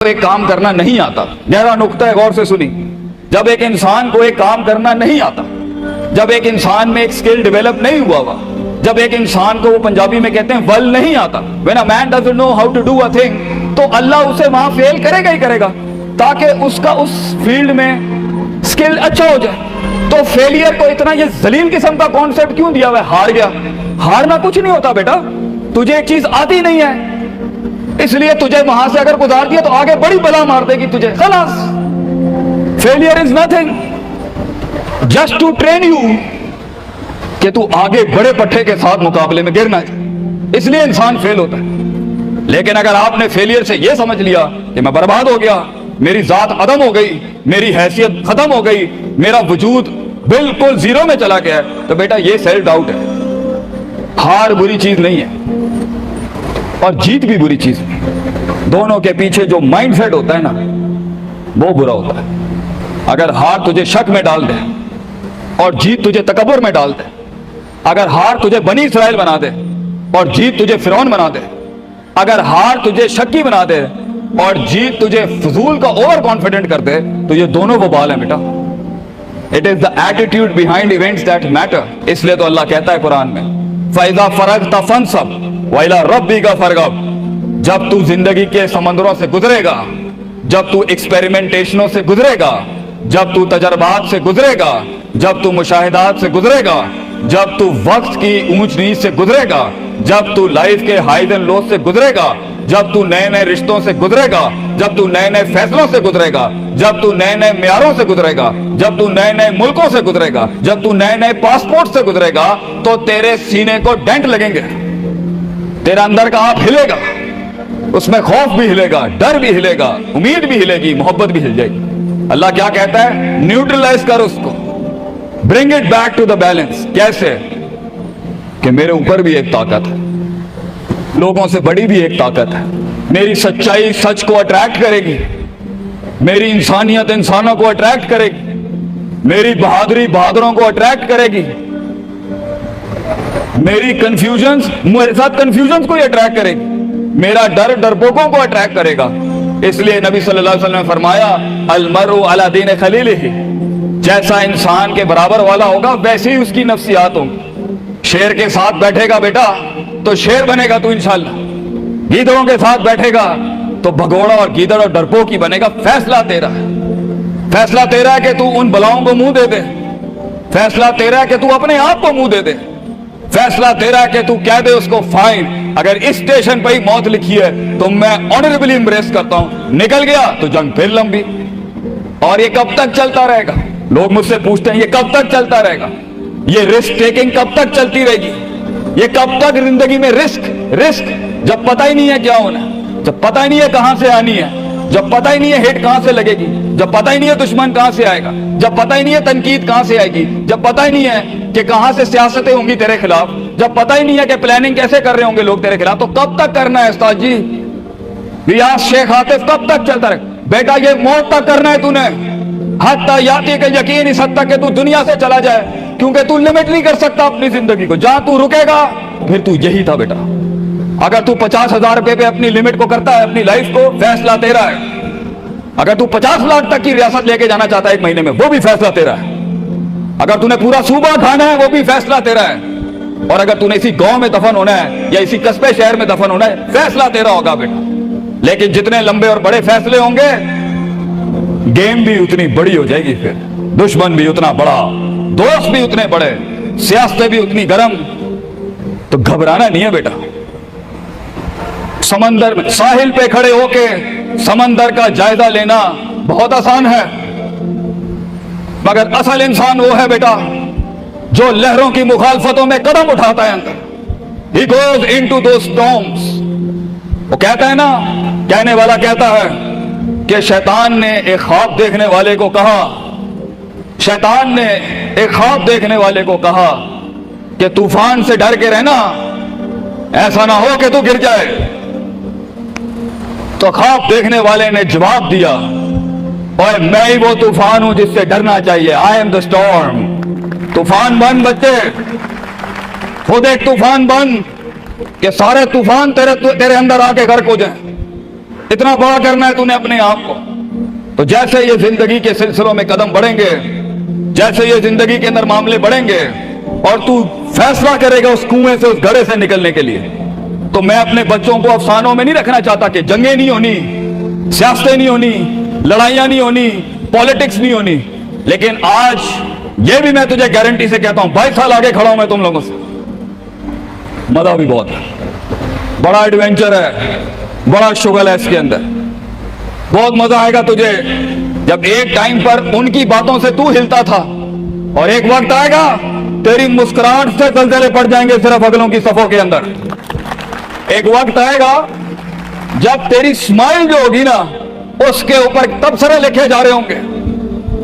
एक काम करना नहीं आता। गहरा नुक्ता है, गौर से सुनी। जब एक इंसान को एक काम करना नहीं आता, जब एक इंसान में एक स्किल डेवलप नहीं हुआ, जब एक इंसान को वो पंजाबी में कहते हैं वल नहीं आता, when a man doesn't know how to do a thing, तो अल्लाह उसे वहां फेल करेगा ही करेगा ताकि उसका उस फील्ड में स्किल अच्छा हो जाए। तो फेलियर को इतना ये जलील किस्म का कॉन्सेप्ट क्यों दिया हुआ है? हार गया। हारना कुछ नहीं होता बेटा, तुझे एक चीज आती नहीं है इसलिए तुझे वहां से अगर गुजार दिया तो आगे बड़ी बला मार देगी तुझे, खलास। Failure is nothing just to train you कि तू आगे बड़े पट्टे के साथ मुकाबले में गिरना है, इसलिए इंसान फेल होता है। लेकिन अगर आपने फेलियर से यह समझ लिया कि मैं बर्बाद हो गया, मेरी जात अदम हो गई, मेरी हैसियत खत्म हो गई, मेरा वजूद बिल्कुल जीरो में चला गया, तो बेटा ये सेल्फ डाउट है। हार बुरी चीज नहीं है और जीत भी बुरी चीज है। दोनों के पीछे जो माइंडसेट होता है ना, वो बुरा होता है। अगर हार तुझे शक में डाल दे और जीत तुझे तकब्बुर में डाल दे, अगर हार तुझे बनी इसराइल बना दे और जीत तुझे फिरौन बना दे, अगर हार तुझे शक्की बना दे और जीत तुझे फजूल का ओवर कॉन्फिडेंट कर दे, तो ये दोनों वबाल है बेटा। It is the attitude behind events that matter. इसलिए तो अल्लाह कहता है कुरान में, फैज़ा फरगता फंसब वइला रब्बिका फरगब। जब तू जिंदगी के समंदरों से गुजरेगा, जब तू एक्सपेरिमेंटेशनों से गुजरेगा, जब तू तजर्बात से गुजरेगा, जब तू मुशाहिदात से गुजरेगा, जब तू वक्त की ऊंच नीच से गुजरेगा, जब तू लाइफ के हाइज एंड लोज से गुजरेगा, जब तू नए नए रिश्तों से गुजरेगा, जब तू नए नए फैसलों से गुजरेगा, जब तू नए नए म्यारों से गुजरेगा, जब तू नए नए मुल्कों से गुजरेगा, जब तू नए नए पासपोर्ट से गुजरेगा, तो तेरे सीने को डेंट लगेंगे, तेरा अंदर का आप हिलेगा, उसमें खौफ भी हिलेगा, डर भी हिलेगा, उम्मीद भी हिलेगी, मोहब्बत भी हिल जाएगी। अल्लाह क्या कहता है? न्यूट्रलाइज कर उसको, bring it back to the balance. कैसे? कि मेरे ऊपर भी एक ताकत है, लोगों से बड़ी भी एक ताकत है, मेरी सच्चाई सच को अट्रैक्ट करेगी, मेरी इंसानियत इंसानों को अट्रैक्ट करेगी, मेरी बहादुरी बहादुरों को अट्रैक्ट करेगी, मेरी कंफ्यूजन मेरे साथ कंफ्यूजन को ही अट्रैक्ट करेगी, मेरा डर डरपोकों को अट्रैक्ट करेगा। इसलिए नबी सल्लल्लाहु अलैहि वसल्लम ने फरमाया, अल मरउ अला दीन खलीलिही। जैसा इंसान के बराबर वाला होगा वैसे ही उसकी नफ्सियात होंगी। शेर के साथ बैठेगा बेटा तो शेर बनेगा तू इंशाल्लाह, गीदड़ों के साथ बैठेगा तो भगोड़ा और गीदड़ और डरपोक ही बनेगा। फैसला तेरा है, फैसला तेरा है कि तू उन बलाओं को मुंह दे दे, फैसला तेरा है कि तू अपने आप को मुंह दे दे, फैसला तेरा है कि तू कह दे उसको फाइन, अगर इस स्टेशन पर ही मौत लिखी है तो मैं ऑनरेबली एम्ब्रेस करता हूं, निकल गया तो जंग फिर लंबी। और ये कब तक चलता रहेगा? लोग मुझसे पूछते हैं ये कब तक चलता रहेगा, ये रिस्क टेकिंग कब तक चलती रहेगी, ये कब तक जिंदगी में रिस्क रिस्क, जब पता ही नहीं है क्या होना है, जब पता ही नहीं है कहां से आनी है, जब पता ही नहीं है हिट कहां से लगेगी, जब पता ही नहीं है दुश्मन कहां से आएगा, जब पता ही नहीं है तनकीद कहां से आएगी, जब पता ही नहीं है कि कहां से सियासतें होंगी तेरे खिलाफ, जब पता ही नहीं है कि प्लानिंग कैसे कर रहे होंगे लोग तेरे खिलाफ, तो कब तक करना है उस्ताद जी? रियाज शेख आतिफ, कब तक चलता रहे बेटा? ये मौत तक करना है तूने, हत्ता याती के यकीन, इस हद तक कि तू दुनिया से चला जाए, क्योंकि तू लिमिट नहीं कर सकता अपनी जिंदगी को। जहां तू रुकेगा फिर तू यही था बेटा। अगर तू 50,000 रुपए पे अपनी लिमिट को करता है, अपनी लाइफ को, फैसला तेरा है। अगर तू 50 लाख तक की रियासत लेके जाना चाहता है एक महीने में, वो भी फैसला तेरा है। अगर तूने पूरा सूबा खाना है, वो भी फैसला तेरा है। और अगर तूने इसी गांव में दफन होना है या इसी कस्बे शहर में दफन होना है, फैसला तेरा होगा बेटा। लेकिन जितने लंबे और बड़े फैसले होंगे, गेम भी उतनी बड़ी हो जाएगी, फिर दुश्मन भी उतना बड़ा, दोस्त भी उतने बड़े, सियासतें भी उतनी गर्म। तो घबराना नहीं है बेटा। समंदर में साहिल पे खड़े होके समंदर का जायजा लेना बहुत आसान है, मगर असल इंसान वो है बेटा जो लहरों की मुखालफतों में कदम उठाता है अंदर। He goes into those storms। वो कहता है ना, कहने वाला कहता है कि शैतान ने एक ख्वाब देखने वाले को कहा, शैतान ने एक ख्वाब देखने वाले को कहा कि तूफान से डर के रहना, ऐसा ना हो कि तू गिर जाए। तो ख्वाब देखने वाले ने जवाब दिया, और मैं ही वो तूफान हूं जिससे डरना चाहिए। I am the storm. तूफान बन बच्चे, खुद एक तूफान बन कि सारे तूफान तेरे अंदर आके गर्क हो जाए। इतना बड़ा करना है तूने अपने आप को, तो जैसे ये जिंदगी के सिलसिलों में कदम बढ़ेंगे, जैसे ये जिंदगी के अंदर मामले बढ़ेंगे और तू फैसला करेगा उस कुएं से, उस घड़े से निकलने के लिए, तो मैं अपने बच्चों को अफसानों में नहीं रखना चाहता कि जंगें नहीं होनी, सियासतें नहीं होनी, लड़ाइयां नहीं होनी, पॉलिटिक्स नहीं होनी। लेकिन आज ये भी मैं तुझे गारंटी से कहता हूं, 22 साल आगे खड़ा हूं मैं तुम लोगों से, मजा भी बहुत है, बड़ा एडवेंचर है, बड़ा शुगल है इसके अंदर, बहुत मजा आएगा तुझे जब एक टाइम पर उनकी बातों से तू हिलता था और एक वक्त आएगा तेरी मुस्कुराहट से जलजले पड़ जाएंगे सिर्फ अगलों की सफों के अंदर। एक वक्त आएगा जब तेरी स्माइल जो होगी ना, उसके ऊपर तबसरे लिखे जा रहे होंगे,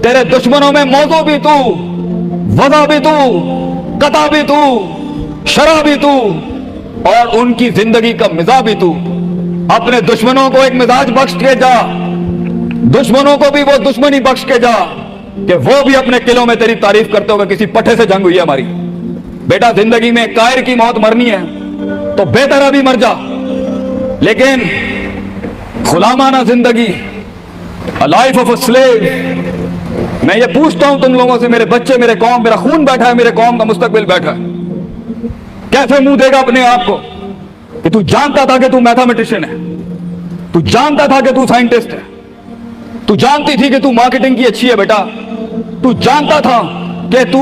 तेरे दुश्मनों में मौजू भी तू, वदा भी तू, कता भी तू, शरा भी तू, और उनकी जिंदगी का मिजाज भी तू। अपने दुश्मनों को एक मिजाज बख्श के जा, दुश्मनों को भी वो दुश्मनी बख्श के जा कि वो भी अपने किलों में तेरी तारीफ करते होंगे, किसी पट्टे से जंग हुई है हमारी। बेटा जिंदगी में कायर की मौत मरनी है तो बेहतर अभी मर जा, लेकिन गुलामाना जिंदगी, a life of a slave। मैं ये पूछता हूं तुम लोगों से, मेरे बच्चे, मेरे कौम, मेरा खून बैठा है, मेरे कौम का मुस्तकबिल बैठा है, कैसे मुंह देगा अपने आप को कि तू जानता था कि तू मैथमेटिशियन है, तू जानता था कि तू साइंटिस्ट है, तू जानती थी कि तू मार्केटिंग की अच्छी है बेटा, तू जानता था कि तू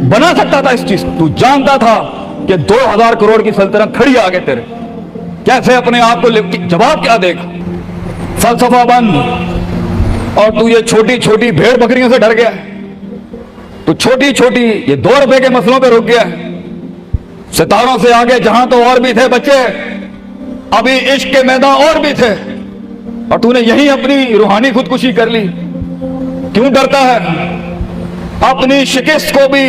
बना सकता था इस चीज, तू जानता था कि 2000 करोड़ की सल्तनत खड़ी आगे तेरे, कैसे अपने आप को जवाब क्या देगा? फलसफा बंद, और तू ये छोटी छोटी भेड़ बकरियों से डर गया है, तू छोटी छोटी ये 2 रुपए के मसलों पे रुक गया है। सितारों से आगे जहां तो और भी थे बच्चे, अभी इश्क के मैदान और भी थे, और तूने यही अपनी रूहानी खुदकुशी कर ली। क्यों डरता है? अपनी शिकस्त को भी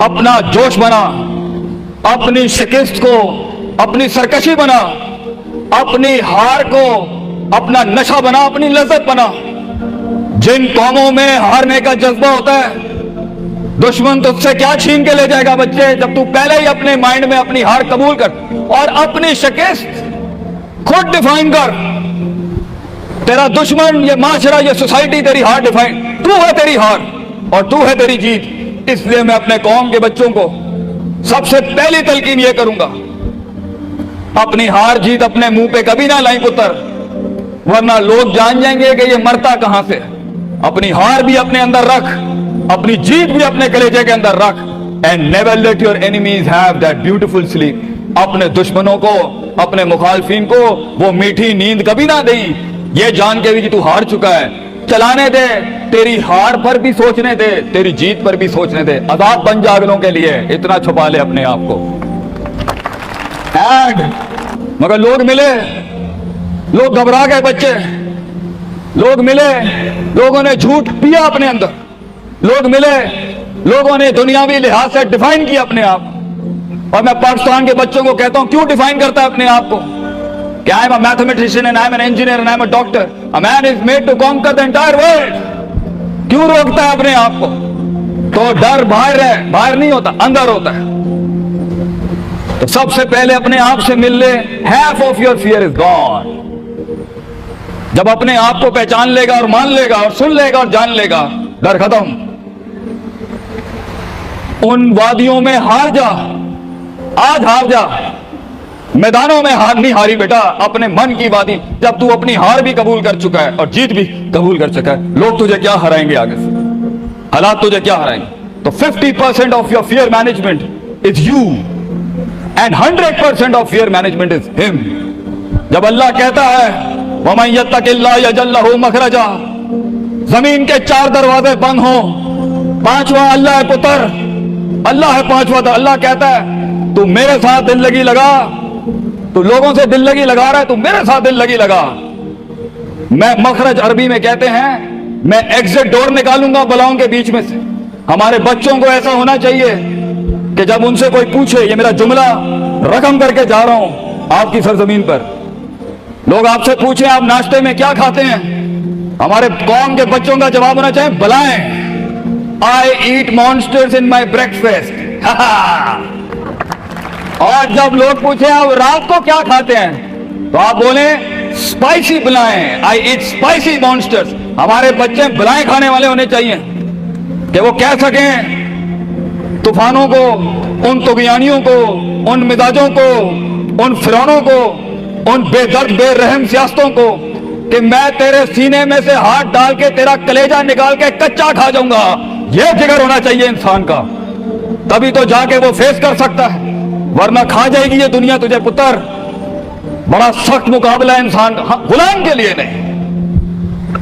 अपना जोश बना, अपनी शिकस्त को अपनी सरकशी बना, अपनी हार को अपना नशा बना, अपनी लज्जत बना। जिन कौमों में हारने का जज्बा होता है, दुश्मन तुझसे क्या छीन के ले जाएगा बच्चे, जब तू पहले ही अपने माइंड में अपनी हार कबूल कर और अपनी शिकस्त खुद डिफाइन कर। तेरा दुश्मन, ये माशरा, ये सोसाइटी तेरी हार डिफाइन, तू है तेरी हार और तू है तेरी जीत। इसलिए मैं अपने कौम के बच्चों को सबसे पहली तलकीन ये करूंगा, अपनी हार जीत अपने मुंह पे कभी ना लाई पुत्र, वरना लोग जान जाएंगे कि ये मरता कहां से। अपनी हार भी अपने अंदर रख, अपनी जीत भी अपने कलेजे के अंदर रख। And never let your enemies have that beautiful sleep. अपने दुश्मनों को, अपने मुखालफिन को वो मीठी नींद कभी ना दे, ये जान के भी कि तू हार चुका है। चलाने दे, तेरी हार पर भी सोचने दे, तेरी जीत पर भी सोचने दे। अजाब बन जा अगलों के लिए, इतना छुपा ले अपने आप को। मगर लोग मिले, लोग घबरा गए बच्चे, लोग मिले, लोगों ने झूठ पिया अपने अंदर, लोग मिले, लोगों ने दुनियावी लिहाज से डिफाइन किया अपने आप। और मैं पाकिस्तान के बच्चों को कहता हूं, क्यों डिफाइन करता है अपने आप को? कि I am a mathematician and I am an engineer and I am a doctor. A man is made to conquer the entire world. क्यों रोकता है अपने आप को? तो डर बाहर है, बाहर नहीं होता, अंदर होता है। तो सबसे पहले अपने आप से मिल ले, half of your fear is gone। जब अपने आप को पहचान लेगा और मान लेगा और सुन लेगा और जान लेगा, डर खत्म। उन वादियों में हार जा, आज हार जा, मैदानों में हार नहीं हारी बेटा, अपने मन की वादी। जब तू अपनी हार भी कबूल कर चुका है और जीत भी कबूल कर चुका है, लोग तुझे क्या हराएंगे आगे से, हालात तुझे क्या हराएंगे? तो 50% of your fear management is you and 100% of fear management is him. जब अल्लाह कहता है वमन यत्तकिल्लाह यजअल लहू मखरजा, जमीन के 4 दरवाजे बंद हो, 5वां अल्लाह है पुत्र, अल्लाह है 5वां। अल्लाह कहता है तू मेरे साथ दिल लगी लगा, तू लोगों से दिल लगी लगा रहा है, तू मेरे साथ दिल लगी लगा। मैं मखरज अरबी में कहते हैं, मैं एग्जिट डोर निकालूंगा बलाओं के बीच में से। हमारे बच्चों को ऐसा होना चाहिए कि जब उनसे कोई पूछे, ये मेरा जुमला रकम करके जा रहा हूं आपकी सरजमीन पर, लोग आपसे पूछे आप नाश्ते में क्या खाते हैं, हमारे कौम के बच्चों का जवाब होना चाहिए बलाएं, आई ईट मॉन्स्टर्स इन माई ब्रेकफास्ट। और जब लोग पूछे आप रात को क्या खाते हैं, तो आप बोले स्पाइसी बलाएं, आई ईट स्पाइसी मॉन्स्टर्स। हमारे बच्चे बलाएं खाने वाले होने चाहिए कि वो कह सकें तूफानों को, उन तुगयानियों को, उन मिजाजों को, उन फिरौनों को, उन बेदर्द बेरहम सियासतों को कि मैं तेरे सीने में से हाथ डाल के तेरा कलेजा निकाल के कच्चा खा जाऊंगा। यह जिगर होना चाहिए इंसान का, तभी तो जाके वो फेस कर सकता है, वरना खा जाएगी ये दुनिया तुझे पुत्र। बड़ा सख्त मुकाबला है इंसान का, गुलाम के लिए नहीं,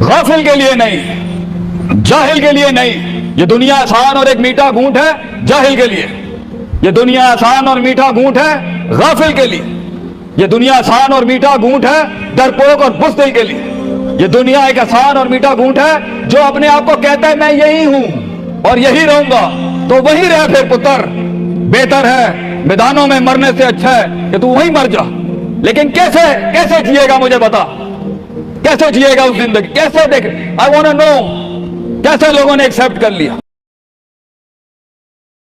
गाफिल के लिए नहीं, जाहिल के लिए नहीं। ये दुनिया आसान और एक मीठा घूंट है जाहिल के लिए, ये दुनिया आसान और मीठा घूंट है गाफिल के लिए, ये दुनिया आसान और मीठा घूंट है डरपोक और बुज़दिल के लिए। ये दुनिया एक आसान और मीठा घूंट है जो अपने आप को कहता है मैं यही हूं और यही रहूंगा, तो वही रह फिर पुत्र। बेहतर है मैदानों में मरने से अच्छा है कि तू वहीं मर जा। लेकिन कैसे कैसे जिएगा मुझे बता, कैसे जिएगा उस जिंदगी, कैसे देख, आई वांट टू नो कैसे लोगों ने एक्सेप्ट कर लिया।